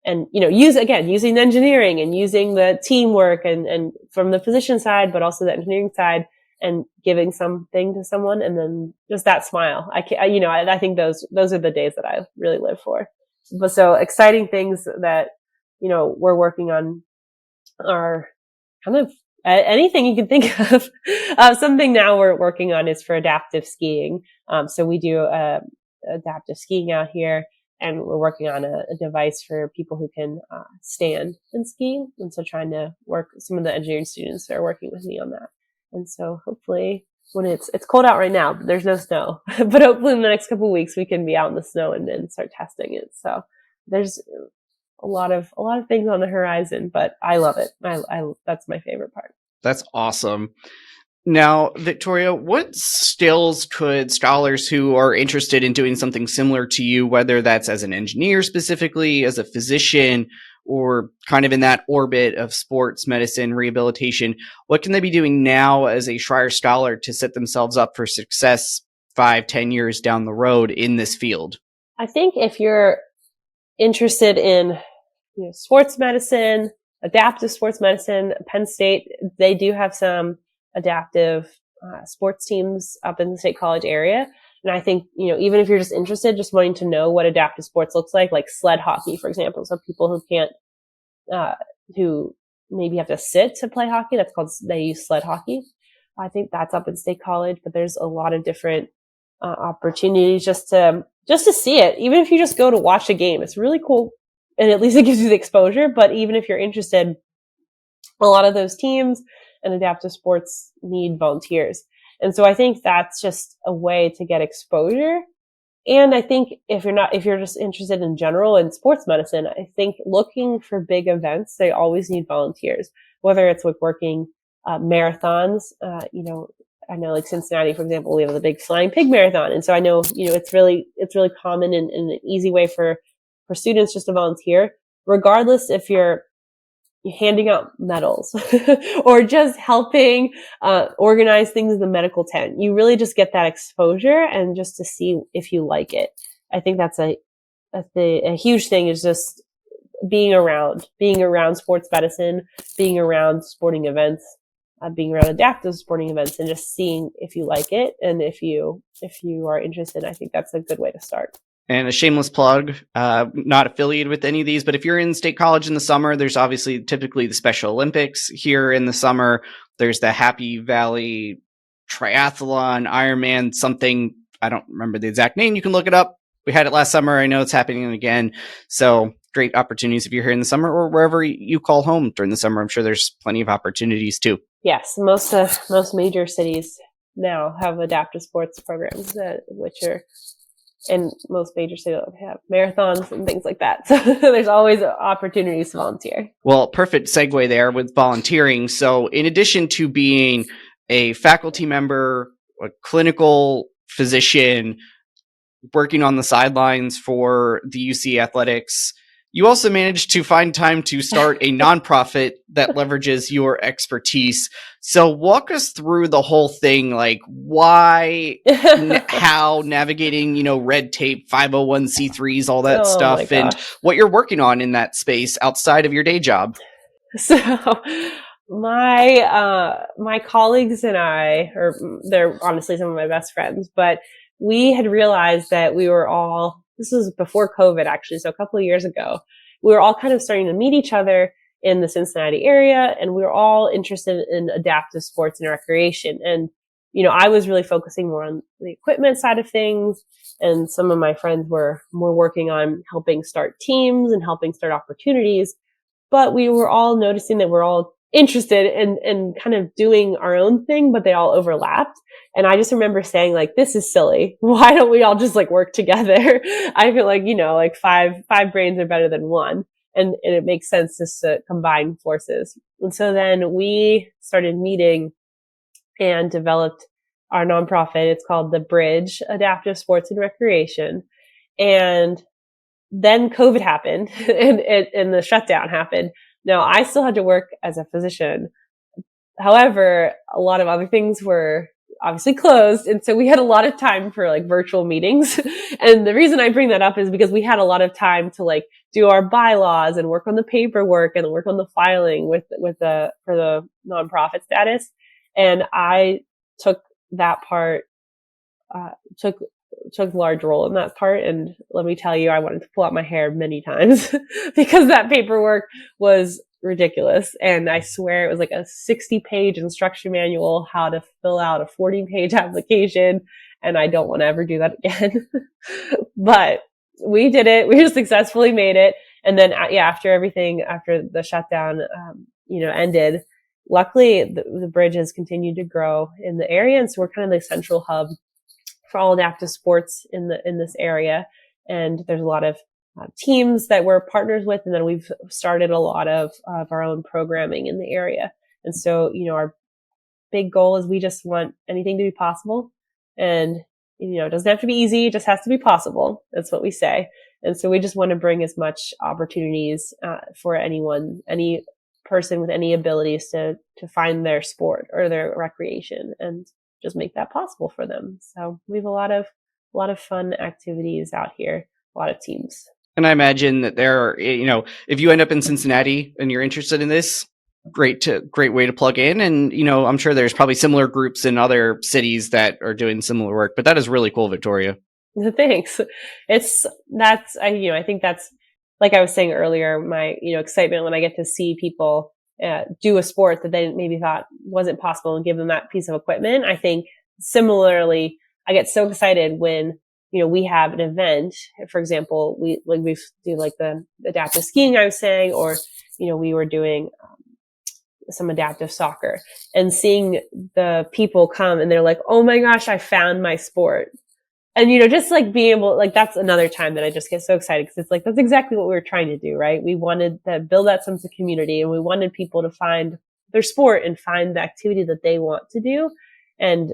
and, using engineering and using the teamwork and from the physician side, but also the engineering side, and giving something to someone, and then just that smile. I think those are the days that I really live for. But so exciting things that, we're working on are kind of anything you can think of. Something now we're working on is for adaptive skiing. So we do adaptive skiing out here. And we're working on a device for people who can stand and ski. And so trying to work, some of the engineering students are working with me on that. And so hopefully when it's cold out right now, but there's no snow, but hopefully in the next couple of weeks we can be out in the snow and start testing it. So there's a lot of things on the horizon, but I love it. That's my favorite part. That's awesome. Now, Victoria, what skills could scholars who are interested in doing something similar to you, whether that's as an engineer specifically, as a physician, or kind of in that orbit of sports medicine rehabilitation, what can they be doing now as a Schreier scholar to set themselves up for success 5-10 years down the road in this field? I think if you're interested in sports medicine, adaptive sports medicine, Penn State, they do have some adaptive sports teams up in the State College area. And I think, even if you're just interested, just wanting to know what adaptive sports looks like sled hockey, for example. So people who can't, who maybe have to sit to play hockey, they use sled hockey. I think that's up in State College, but there's a lot of different opportunities just to see it. Even if you just go to watch a game, it's really cool. And at least it gives you the exposure. But even if you're interested, a lot of those teams and adaptive sports need volunteers. And so I think that's just a way to get exposure. And I think if you're just interested in general in sports medicine, I think looking for big events, they always need volunteers, whether it's with working marathons. I know Cincinnati, for example, we have the big Flying Pig Marathon. And so I know, it's really common and an easy way for students just to volunteer, regardless if you're handing out medals or just helping organize things in the medical tent. You really just get that exposure and just to see if you like it. I think that's a huge thing, is just being around sports medicine, being around sporting events, being around adaptive sporting events, and just seeing if you like it. And if you are interested, I think that's a good way to start. And a shameless plug, not affiliated with any of these, but if you're in State College in the summer, there's obviously typically the Special Olympics here in the summer. There's the Happy Valley Triathlon, Ironman, something. I don't remember the exact name. You can look it up. We had it last summer. I know it's happening again. So great opportunities if you're here in the summer or wherever you call home during the summer. I'm sure there's plenty of opportunities too. Yes, most major cities now have adaptive sports programs, which are, and most major cities have marathons and things like that. So there's always opportunities to volunteer. Well, perfect segue there with volunteering. So in addition to being a faculty member, a clinical physician, working on the sidelines for the UC Athletics, you also managed to find time to start a nonprofit that leverages your expertise. So walk us through the whole thing, like why, how, navigating, red tape, 501c3s, all that stuff, and what you're working on in that space outside of your day job. So my colleagues and I, or they're honestly some of my best friends, but we had realized that we were all, this was before COVID actually, so a couple of years ago, we were all kind of starting to meet each other in the Cincinnati area, and we were all interested in adaptive sports and recreation. And, I was really focusing more on the equipment side of things, and some of my friends were more working on helping start teams and helping start opportunities. But we were all noticing that we're all interested in kind of doing our own thing, but they all overlapped. And I just remember saying, this is silly. Why don't we all just work together? I feel like five brains are better than one. And it makes sense just to combine forces. And so then we started meeting and developed our nonprofit. It's called The Bridge Adaptive Sports and Recreation. And then COVID happened and the shutdown happened. Now, I still had to work as a physician. However, a lot of other things were obviously closed. And so we had a lot of time for virtual meetings. And the reason I bring that up is because we had a lot of time to do our bylaws and work on the paperwork and work on the filing for the nonprofit status. And I took that part, took large role in that part. And let me tell you, I wanted to pull out my hair many times because that paperwork was ridiculous. And I swear it was like a 60-page instruction manual, how to fill out a 40-page application. And I don't want to ever do that again. But we did it. We successfully made it. And then, after the shutdown, ended, luckily the bridge has continued to grow in the area. And so we're kind of the central hub for all adaptive sports in this area. And there's a lot of teams that we're partners with. And then we've started a lot of our own programming in the area. And so, our big goal is we just want anything to be possible. And, it doesn't have to be easy. It just has to be possible. That's what we say. And so we just want to bring as much opportunities for anyone, any person with any abilities to find their sport or their recreation and just make that possible for them. So we have a lot of fun activities out here, a lot of teams. And I imagine that there are, if you end up in Cincinnati and you're interested in this, great way to plug in. And, I'm sure there's probably similar groups in other cities that are doing similar work, but that is really cool, Victoria. Thanks. I think that's, like I was saying earlier, my, excitement when I get to see people do a sport that they maybe thought wasn't possible and give them that piece of equipment. I think similarly, I get so excited when, we have an event. For example, we do like the adaptive skiing I was saying, or, we were doing some adaptive soccer, and seeing the people come and they're like, oh my gosh, I found my sport. And, just like being able, like, that's another time that I just get so excited, because it's like, that's exactly what we were trying to do, right? We wanted to build that sense of community, and we wanted people to find their sport and find the activity that they want to do. And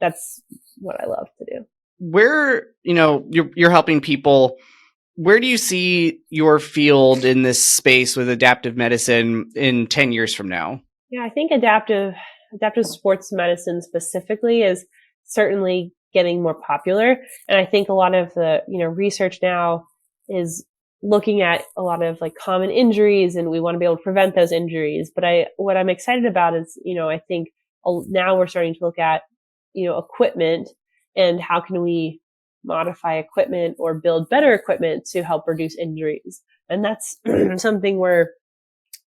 that's what I love to do. Where, you're helping people, where do you see your field in this space with adaptive medicine in 10 years from now? Yeah, I think adaptive sports medicine specifically is certainly getting more popular. And I think a lot of the, research now is looking at a lot of like common injuries, and we want to be able to prevent those injuries. But what I'm excited about is, I think now we're starting to look at, equipment, and how can we modify equipment or build better equipment to help reduce injuries. And that's something we're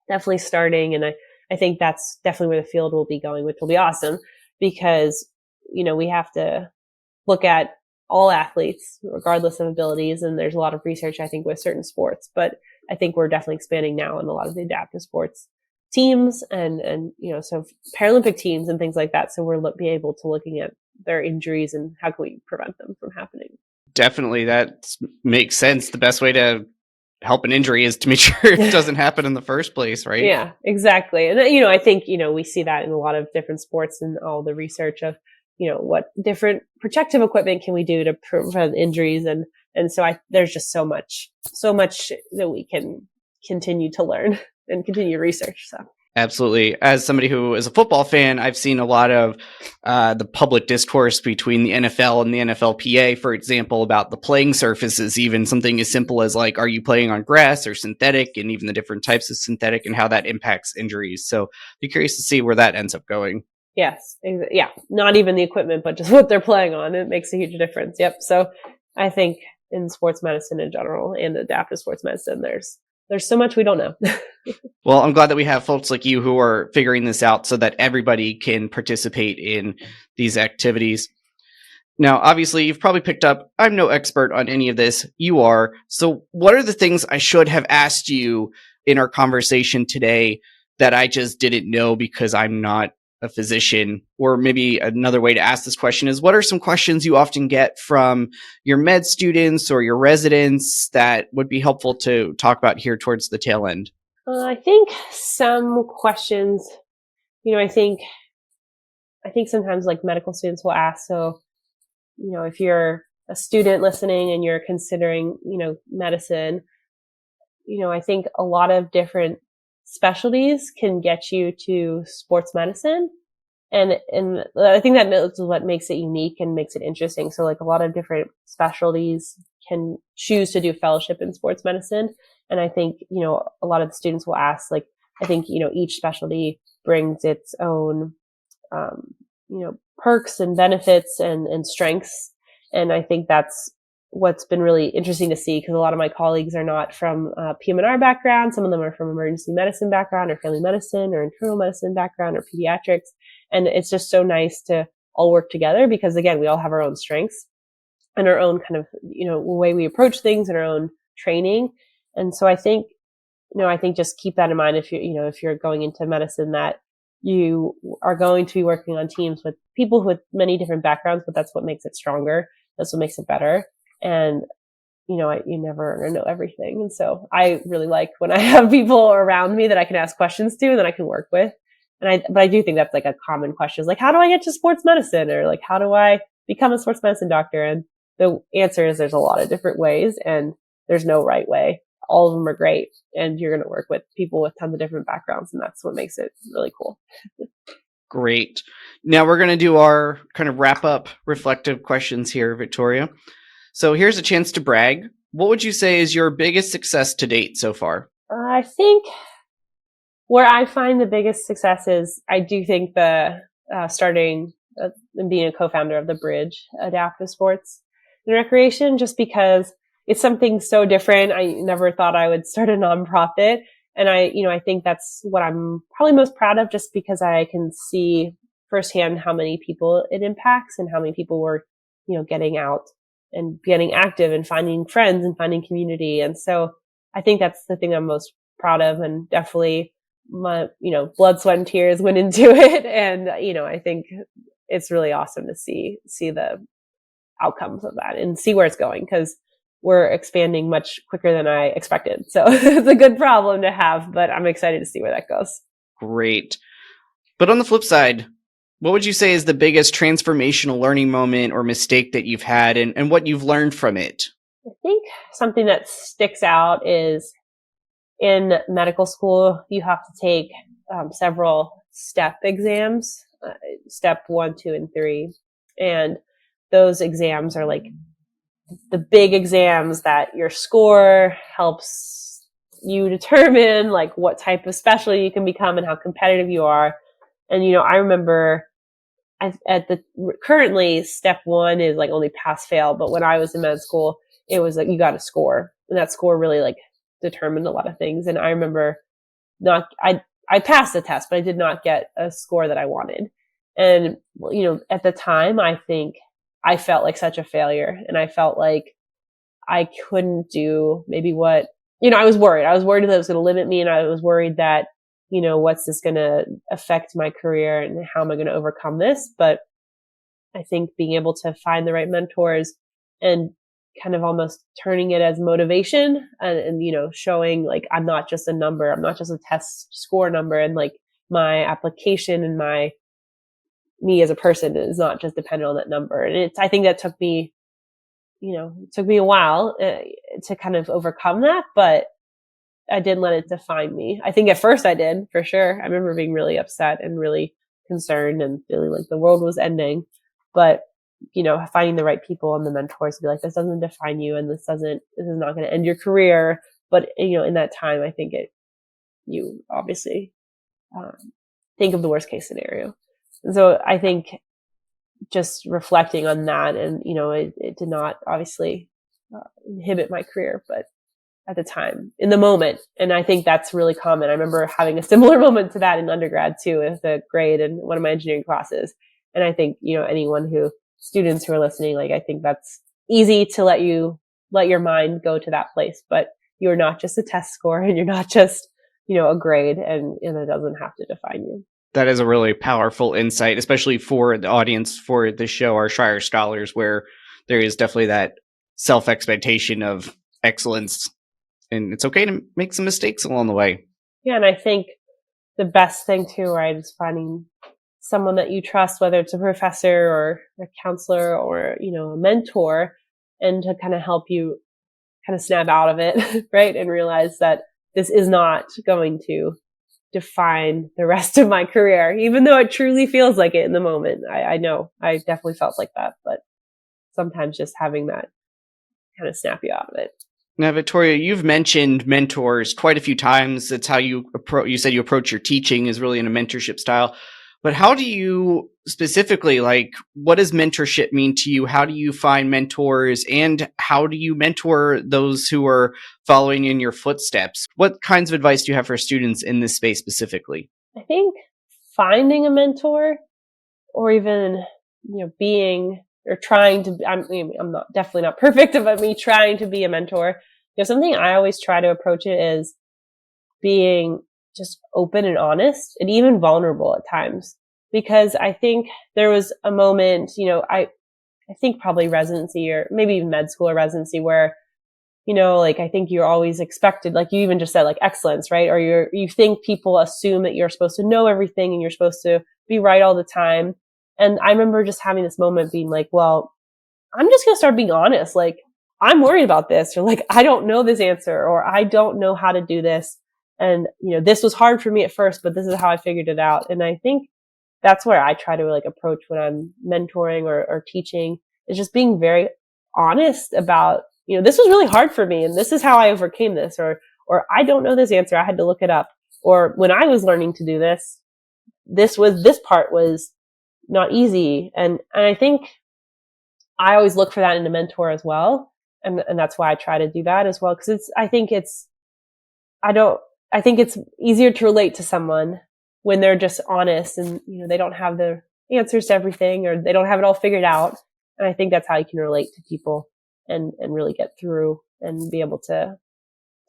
definitely starting. And I think that's definitely where the field will be going, which will be awesome, because, we have to look at all athletes, regardless of abilities. And there's a lot of research, I think, with certain sports, but I think we're definitely expanding now in a lot of the adaptive sports teams and, so Paralympic teams and things like that. So we're be able to looking at their injuries and how can we prevent them from happening. Definitely. That makes sense. The best way to help an injury is to make sure it doesn't happen in the first place, right? Yeah, exactly. And, I think, we see that in a lot of different sports and all the research of, what different protective equipment can we do to prevent injuries. And so there's just so much that we can continue to learn and continue research. So. Absolutely. As somebody who is a football fan, I've seen a lot of the public discourse between the NFL and the NFLPA, for example, about the playing surfaces, even something as simple as like, are you playing on grass or synthetic, and even the different types of synthetic and how that impacts injuries. So be curious to see where that ends up going. Yes. Yeah. Not even the equipment, but just what they're playing on. It makes a huge difference. Yep. So I think in sports medicine in general and adaptive sports medicine, there's so much we don't know. Well, I'm glad that we have folks like you who are figuring this out so that everybody can participate in these activities. Now, obviously, you've probably picked up, I'm no expert on any of this. You are. So what are the things I should have asked you in our conversation today that I just didn't know because I'm not a physician? Or maybe another way to ask this question is, what are some questions you often get from your med students or your residents that would be helpful to talk about here towards the tail end? I think some questions, I think sometimes like medical students will ask, so, if you're a student listening and you're considering, medicine, I think a lot of different specialties can get you to sports medicine. And I think that is what makes it unique and makes it interesting. So like a lot of different specialties can choose to do fellowship in sports medicine. And I think, a lot of the students will ask, like, I think, each specialty brings its own, perks and benefits and strengths. And I think that's what's been really interesting to see, because a lot of my colleagues are not from PM&R background. Some of them are from emergency medicine background or family medicine or internal medicine background or pediatrics. And it's just so nice to all work together because, again, we all have our own strengths and our own kind of, way we approach things and our own training. And so I think just keep that in mind if you're going into medicine, that you are going to be working on teams with people with many different backgrounds, but that's what makes it stronger. That's what makes it better. And, you never are going to know everything. And so I really like when I have people around me that I can ask questions to and that I can work with. But I do think that's like a common question is like, how do I get to sports medicine? Or like, how do I become a sports medicine doctor? And the answer is there's a lot of different ways and there's no right way. All of them are great. And you're going to work with people with tons of different backgrounds. And that's what makes it really cool. Great. Now we're going to do our kind of wrap up reflective questions here, Victoria. So here's a chance to brag. What would you say is your biggest success to date so far? I think where I find the biggest success is I do think the starting and being a co-founder of the Bridge Adaptive Sports and Recreation, just because it's something so different. I never thought I would start a nonprofit. And I think that's what I'm probably most proud of, just because I can see firsthand how many people it impacts and how many people were, getting out and getting active and finding friends and finding community. And so I think that's the thing I'm most proud of, and definitely my, blood, sweat, and tears went into it. And, I think it's really awesome to see the outcomes of that and see where it's going, because we're expanding much quicker than I expected. So it's a good problem to have, but I'm excited to see where that goes. Great. But on the flip side, what would you say is the biggest transformational learning moment or mistake that you've had, and what you've learned from it? I think something that sticks out is in medical school, you have to take several step exams, step 1, 2, and 3. And those exams are like the big exams that your score helps you determine like what type of specialty you can become and how competitive you are. And, I remember currently step 1 is like only pass fail. But when I was in med school, it was like, you got a score, and that score really like determined a lot of things. And I remember I passed the test, but I did not get a score that I wanted. And, at the time, I think I felt like such a failure, and I felt like I couldn't do maybe what, I was worried. I was worried that it was going to limit me, and I was worried that, what's this going to affect my career and how am I going to overcome this? But I think being able to find the right mentors and kind of almost turning it as motivation and showing like, I'm not just a number, I'm not just a test score number, and like my application and me as a person is not just dependent on that number. And I think that took me, it took me a while to kind of overcome that, but I didn't let it define me. I think at first I did, for sure. I remember being really upset and really concerned and feeling like the world was ending. But, finding the right people and the mentors to be like, this doesn't define you, and this is not going to end your career. But, in that time, I think you obviously think of the worst case scenario. And so I think just reflecting on that, and, it did not obviously inhibit my career, but at the time, in the moment. And I think that's really common. I remember having a similar moment to that in undergrad too, with a grade in one of my engineering classes. And I think, students who are listening, like, I think that's easy to let your mind go to that place, but you're not just a test score, and you're not just, a grade, and it doesn't have to define you. That is a really powerful insight, especially for the audience for the show, our Shire Scholars, where there is definitely that self-expectation of excellence, and it's okay to make some mistakes along the way. Yeah, and I think the best thing too, right, is finding someone that you trust, whether it's a professor or a counselor or, a mentor, and to kind of help you kind of snap out of it, right, and realize that this is not going to define the rest of my career, even though it truly feels like it in the moment. I know I definitely felt like that, but sometimes just having that kind of snap you out of it. Now, Victoria, you've mentioned mentors quite a few times. That's how you said you approach your teaching is really in a mentorship style. But how do you specifically, like, what does mentorship mean to you? How do you find mentors, and how do you mentor those who are following in your footsteps? What kinds of advice do you have for students in this space specifically? I think finding a mentor, or even, being or trying to, I'm not definitely not perfect, but me trying to be a mentor. Something I always try to approach it is being just open and honest and even vulnerable at times. Because I think there was a moment, I think probably residency or maybe even med school or residency where, like I think you're always expected, like you even just said, like excellence, right? Or you think people assume that you're supposed to know everything and you're supposed to be right all the time. And I remember just having this moment being like, well, I'm just going to start being honest. Like, I'm worried about this, or like, I don't know this answer, or I don't know how to do this. And, this was hard for me at first, but this is how I figured it out. And I think that's where I try to like approach when I'm mentoring or teaching, is just being very honest about, this was really hard for me and this is how I overcame this, or I don't know this answer. I had to look it up. Or when I was learning to do this, this part was not easy. And I think I always look for that in a mentor as well. And that's why I try to do that as well. Cause I think it's easier to relate to someone when they're just honest and, they don't have the answers to everything, or they don't have it all figured out. And I think that's how you can relate to people and really get through and be able to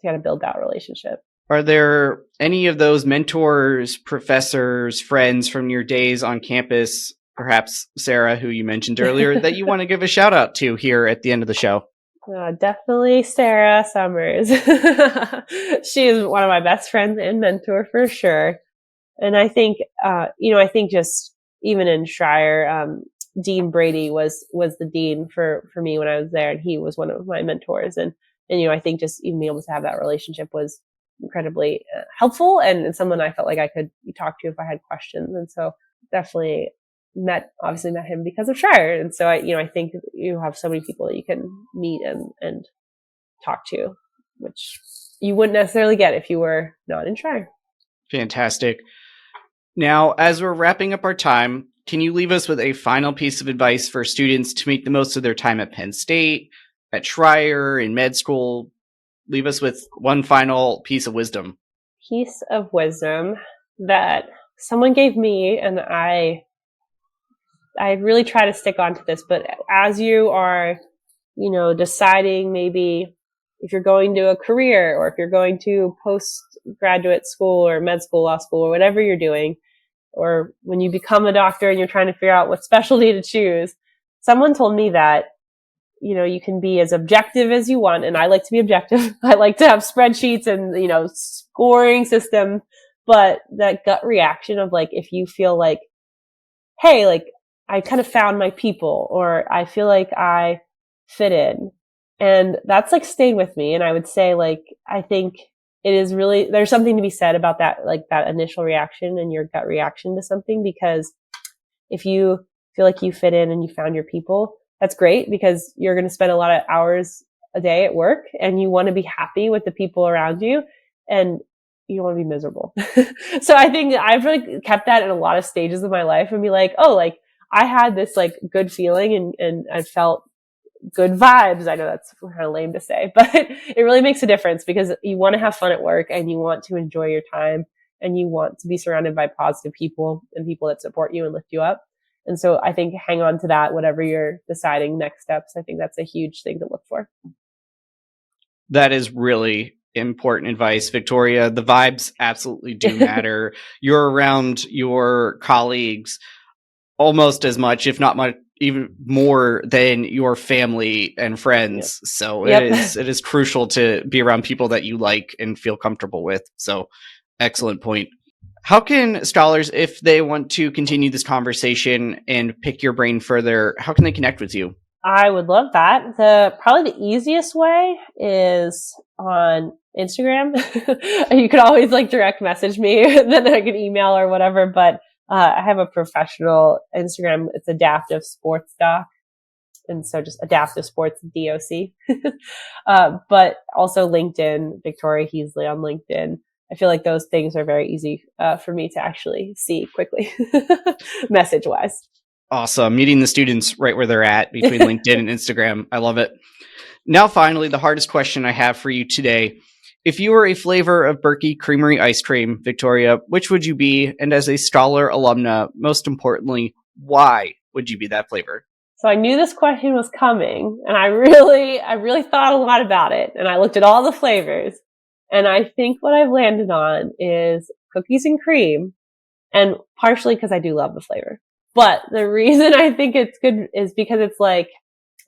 kind of build that relationship. Are there any of those mentors, professors, friends from your days on campus, perhaps Sarah, who you mentioned earlier, that you want to give a shout out to here at the end of the show? Definitely Sarah Summers. She is one of my best friends and mentor for sure. And I think, I think just even in Schreier, Dean Brady was the dean for me when I was there, and he was one of my mentors. And I think just even being able to have that relationship was incredibly helpful, and someone I felt like I could talk to if I had questions. And so definitely obviously met him because of Schreier. And so I think you have so many people that you can meet and talk to, which you wouldn't necessarily get if you were not in Schreier. Fantastic. Now, as we're wrapping up our time, can you leave us with a final piece of advice for students to make the most of their time at Penn State, at Schreier, in med school? Leave us with one final piece of wisdom. Piece of wisdom that someone gave me, and I really try to stick on to this, but as you are, deciding maybe if you're going to a career, or if you're going to postgraduate school or med school, law school, or whatever you're doing, or when you become a doctor and you're trying to figure out what specialty to choose, someone told me that, you can be as objective as you want. And I like to be objective. I like to have spreadsheets and, scoring system, but that gut reaction of like, if you feel like, hey, like I kind of found my people, or I feel like I fit in, and that's like stayed with me. And I would say, like, I think it is really, there's something to be said about that, like that initial reaction and your gut reaction to something, because if you feel like you fit in and you found your people, that's great, because you're going to spend a lot of hours a day at work and you want to be happy with the people around you, and you don't want to be miserable. So I think I've really kept that in a lot of stages of my life, and be like, oh, like I had this like good feeling and I felt good vibes. I know that's kind of lame to say, but it really makes a difference, because you want to have fun at work and you want to enjoy your time and you want to be surrounded by positive people and people that support you and lift you up. And so I think hang on to that, whatever you're deciding next steps. I think that's a huge thing to look for. That is really important advice, Victoria. The vibes absolutely do matter. You're around your colleagues almost as much, if not much, even more than your family and friends. Yep. So it is crucial to be around people that you like and feel comfortable with. So excellent point. How can scholars, if they want to continue this conversation and pick your brain further, how can they connect with you? I would love that. Probably the easiest way is on Instagram. You could always like direct message me, then I can email or whatever. But I have a professional Instagram. It's Adaptive Sports Doc. And so just Adaptive Sports DOC. But also LinkedIn, Victoria Heasley on LinkedIn. I feel like those things are very easy for me to actually see quickly, message wise. Awesome. Meeting the students right where they're at between LinkedIn and Instagram. I love it. Now, finally, the hardest question I have for you today. If you were a flavor of Berkey Creamery ice cream, Victoria, which would you be? And as a Stoller alumna, most importantly, why would you be that flavor? So I knew this question was coming, and I really thought a lot about it, and I looked at all the flavors, and I think what I've landed on is cookies and cream, and partially because I do love the flavor. But the reason I think it's good is because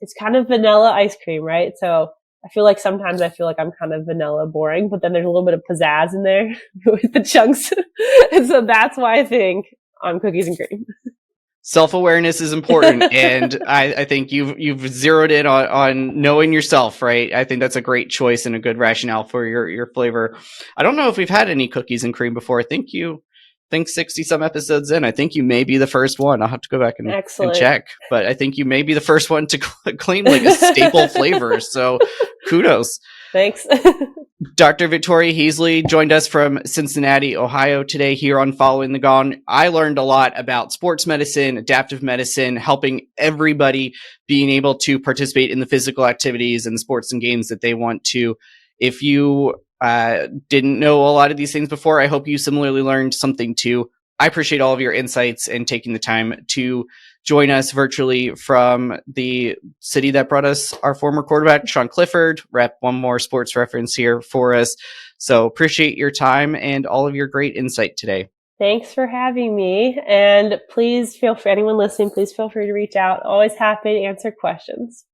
it's kind of vanilla ice cream, right? So I feel like sometimes I feel like I'm kind of vanilla boring, but then there's a little bit of pizzazz in there with the chunks. And so that's why I think I'm cookies and cream. Self-awareness is important, and I think you've zeroed in on knowing yourself, right? I think that's a great choice and a good rationale for your flavor. I don't know if we've had any cookies and cream before. I think 60 some episodes in, I think you may be the first one. I'll have to go back and check, but I think you may be the first one to claim like a staple flavor. So kudos. Thanks. Dr. Victoria Heasley joined us from Cincinnati, Ohio today here on Following the Gong. I learned a lot about sports medicine, adaptive medicine, helping everybody being able to participate in the physical activities and sports and games that they want to. If you didn't know a lot of these things before, I hope you similarly learned something too. I appreciate all of your insights and taking the time to join us virtually from the city that brought us our former quarterback, Sean Clifford. Rep one more sports reference here for us. So appreciate your time and all of your great insight today. Thanks for having me. And please feel free, anyone listening, please feel free to reach out. Always happy to answer questions.